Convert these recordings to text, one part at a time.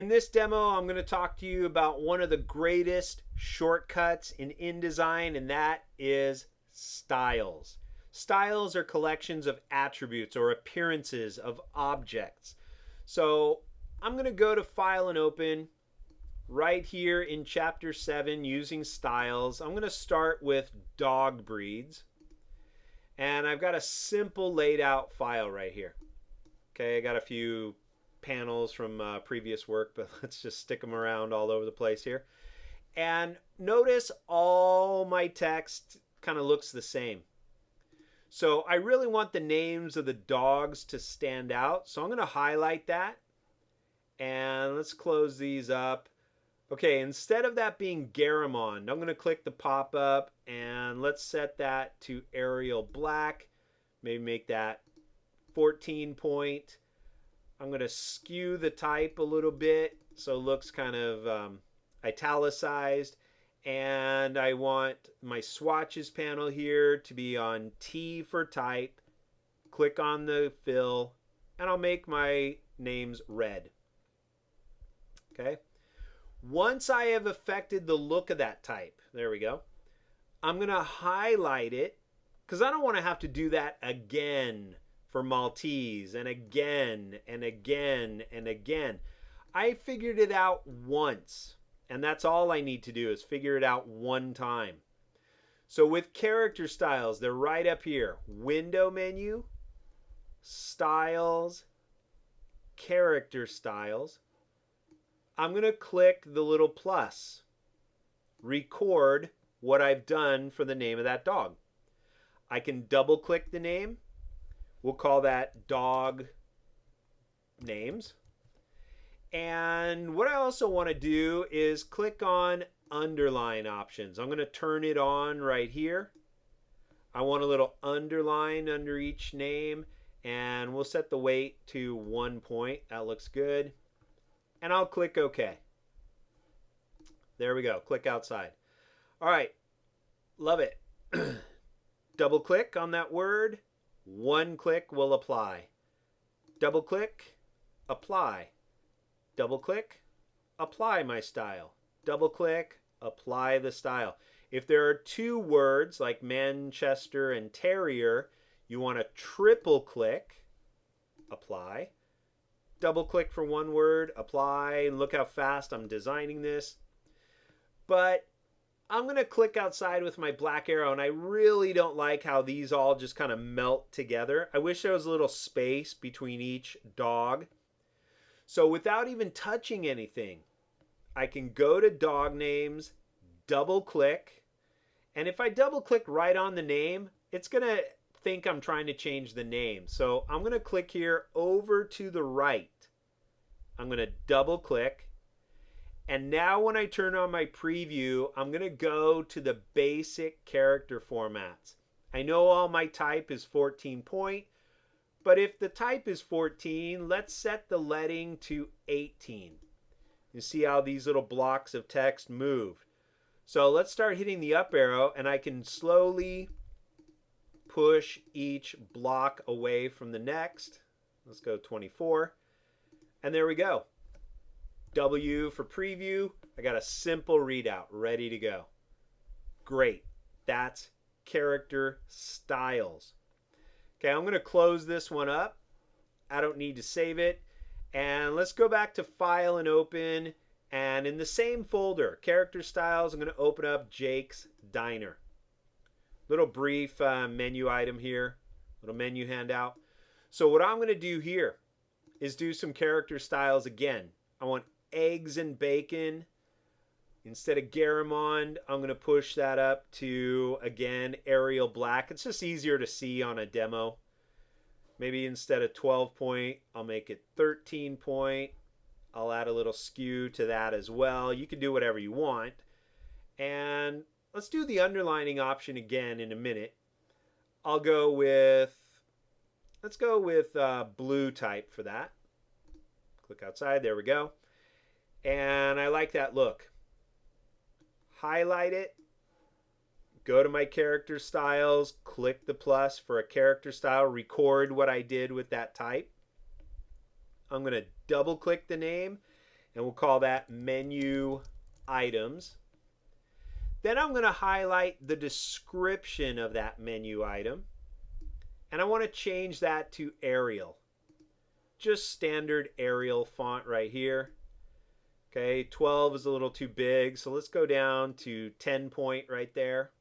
In this demo, I'm going to talk to you about one of the greatest shortcuts in InDesign, and that is styles. Styles are collections of attributes or appearances of objects. So I'm going to go to File and Open right here in Chapter 7 using styles. I'm going to start with dog breeds. And I've got a simple laid out file right here. Okay, I got a few panels from previous work, but let's just stick them around all over the place here. And notice all my text kind of looks the same. So I really want the names of the dogs to stand out. So I'm going to highlight that. And let's close these up. Okay, instead of that being Garamond, I'm going to click the pop-up and let's set that to Arial Black. Maybe make that 14 point. I'm going to skew the type a little bit so it looks kind of italicized. And I want my swatches panel here to be on T for type. Click on the fill, and I'll make my names red. Okay. Once I have affected the look of that type, there we go, I'm going to highlight it because I don't want to have to do that again for Maltese and again and again and again. I figured it out once, and that's all I need to do is figure it out one time. So with character styles, they're right up here. Window menu, styles, character styles. I'm going to click the little plus, record what I've done for the name of that dog. I can double click the name. We'll call that dog names. And what I also want to do is click on underline options. I'm going to turn it on right here. I want a little underline under each name, and we'll set the weight to 1 point. That looks good. And I'll click OK. There we go. Click outside. All right. Love it. Double click on that word. One click will apply. Double click, apply. Double click, apply my style. Double click, apply the style. If there are two words like Manchester and Terrier, you want to triple click, apply. Double click for one word, apply. And look how fast I'm designing this. But I'm going to click outside with my black arrow, and I really don't like how these all just kind of melt together. I wish there was a little space between each dog. So without even touching anything, I can go to dog names, double click, and if I double click right on the name, it's going to think I'm trying to change the name. So I'm going to click here over to the right. I'm going to double click. And now when I turn on my preview, I'm going to go to the basic character formats. I know all my type is 14 point, but if the type is 14, let's set the leading to 18. You see how these little blocks of text move. So let's start hitting the up arrow, and I can slowly push each block away from the next. Let's go 24. And there we go. W for preview. I got a simple readout ready to go. Great. That's character styles. Okay, I'm going to close this one up. I don't need to save it. And let's go back to File and Open. And in the same folder, character styles, I'm going to open up Jake's Diner. Little brief menu item here. Little menu handout. So what I'm going to do here is do some character styles again. I want eggs and bacon. Instead of Garamond, I'm going to push that up to, again, Arial Black. It's just easier to see on a demo. Maybe instead of 12 point, I'll make it 13 point. I'll add a little skew to that as well. You can do whatever you want. And let's do the underlining option again in a minute. I'll go with, let's go with blue type for that. Click outside, there we go. And I like that look. Highlight it, go to my character styles, click the plus for a character style, record what I did with that type. I'm going to double click the name, and we'll call that menu items. Then I'm going to highlight the description of that menu item, and I want to change that to Arial. Just standard Arial font right here. Okay, 12 is a little too big, so let's go down to 10 point right there.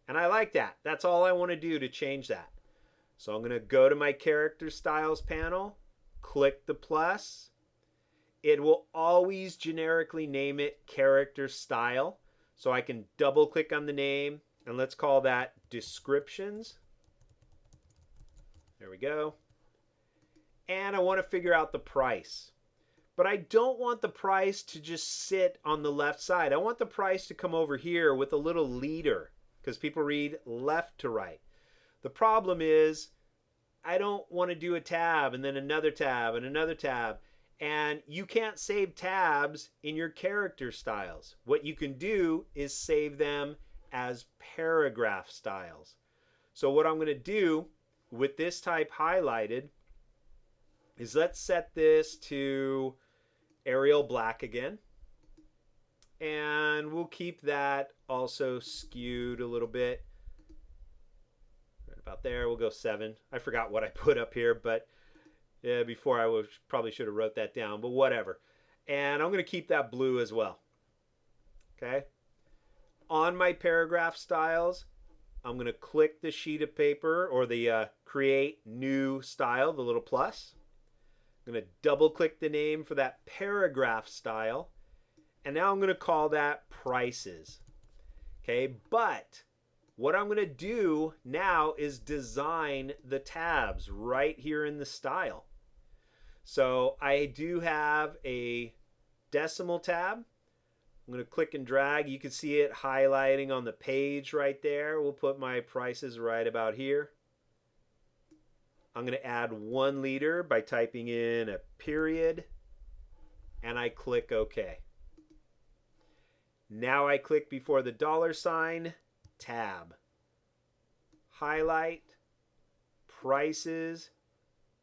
And I like that. That's all I want to do to change that. So I'm going to go to my character styles panel, click the plus. It will always generically name it character style. So I can double click on the name, and let's call that descriptions. There we go. And I want to figure out the price. But I don't want the price to just sit on the left side. I want the price to come over here with a little leader, because people read left to right. The problem is I don't want to do a tab and then another tab and another tab. And you can't save tabs in your character styles. What you can do is save them as paragraph styles. So what I'm going to do with this type highlighted is let's set this to Arial Black again. And we'll keep that also skewed a little bit. Right about there, we'll go 7. I forgot what I put up here, but yeah, before I probably should have wrote that down, but whatever. And I'm going to keep that blue as well. Okay. On my paragraph styles, I'm going to click the sheet of paper or the create new style, the little plus. I'm going to double click the name for that paragraph style. And now I'm going to call that prices. Okay. But what I'm going to do now is design the tabs right here in the style. So I do have a decimal tab. I'm going to click and drag. You can see it highlighting on the page right there. We'll put my prices right about here. I'm going to add 1 liter by typing in a period, and I click OK. Now I click before the $, tab. Highlight, prices,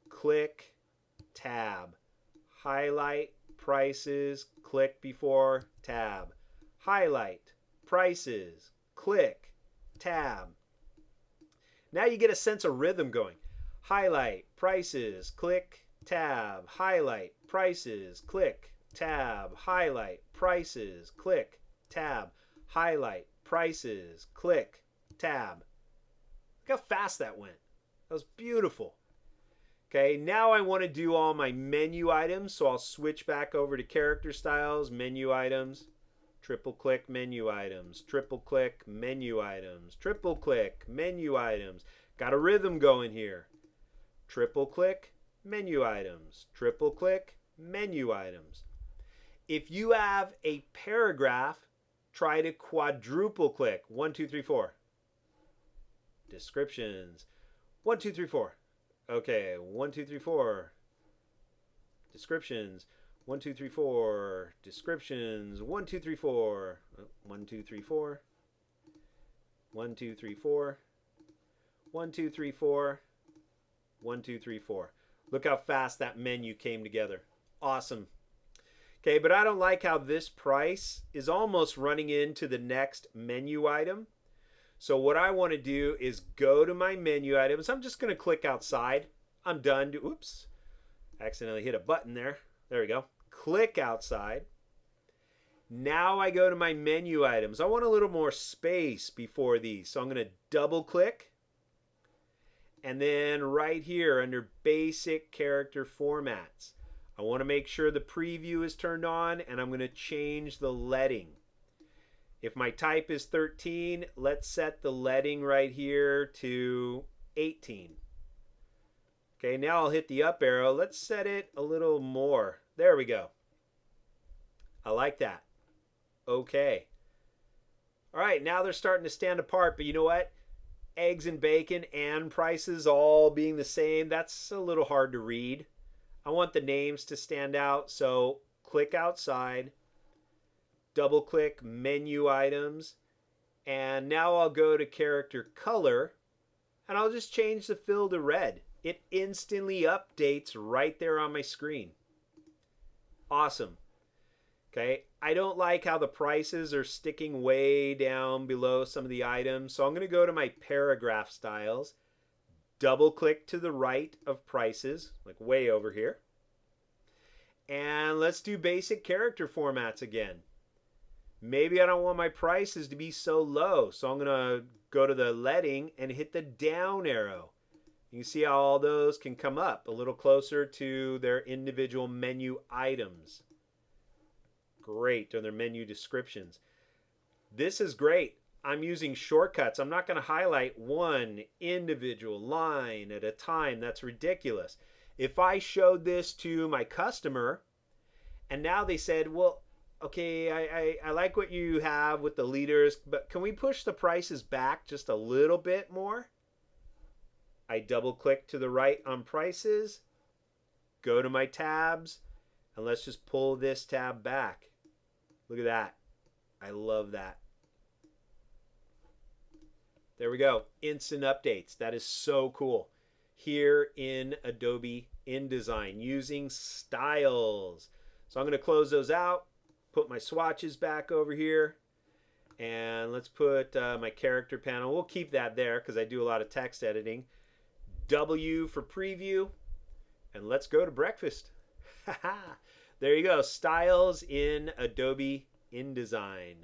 click, tab. Highlight, prices, click before, tab. Highlight, prices, click, tab. Now you get a sense of rhythm going. Highlight, prices, click, tab. Highlight, prices, click, tab. Highlight, prices, click, tab. Highlight, prices, click, tab. Look how fast that went. That was beautiful. Okay, now I want to do all my menu items, so I'll switch back over to character styles, menu items, triple click menu items, triple click menu items, triple click menu items. Got a rhythm going here. Triple click menu items, triple click menu items. If you have a paragraph, try to quadruple click. 1, 2, 3, 4. Descriptions. 1, 2, 3, 4. Okay, 1, 2, 3, 4. Descriptions. 1, 2, 3, 4. Descriptions. 1, 2, 3, 4. 1, 2, 3, 4. 1, 2, 3, 4. 1, 2, 3, 4. 1, 2, 3, 4. Look how fast that menu came together. Awesome. Okay, but I don't like how this price is almost running into the next menu item. So what I want to do is go to my menu items. I'm just going to click outside. I'm done. Oops. Accidentally hit a button there. There we go. Click outside. Now I go to my menu items. I want a little more space before these. So I'm going to double click. And then right here under basic character formats, I want to make sure the preview is turned on, and I'm going to change the leading. If my type is 13, let's set the leading right here to 18. Okay, now I'll hit the up arrow. Let's set it a little more. There we go. I like that. Okay. All right, now they're starting to stand apart, but you know what? Eggs and bacon and prices all being the same, that's a little hard to read. I want the names to stand out, so click outside, double click menu items, and now I'll go to character color, and I'll just change the fill to red. It instantly updates right there on my screen. Awesome. Okay, I don't like how the prices are sticking way down below some of the items. So I'm going to go to my paragraph styles, double click to the right of prices, like way over here. And let's do basic character formats again. Maybe I don't want my prices to be so low. So I'm going to go to the leading and hit the down arrow. You can see how all those can come up a little closer to their individual menu items. Great, or their menu descriptions. This is great. I'm using shortcuts. I'm not going to highlight one individual line at a time. That's ridiculous. If I showed this to my customer and now they said, well, okay, I like what you have with the leaders, but can we push the prices back just a little bit more? I double click to the right on prices, go to my tabs, and let's just pull this tab back. Look at that. I love that. There we go. Instant updates. That is so cool. Here in Adobe InDesign using styles. So I'm going to close those out, put my swatches back over here, and let's put my character panel. We'll keep that there because I do a lot of text editing. W for preview, and let's go to breakfast. There you go. Styles in Adobe InDesign.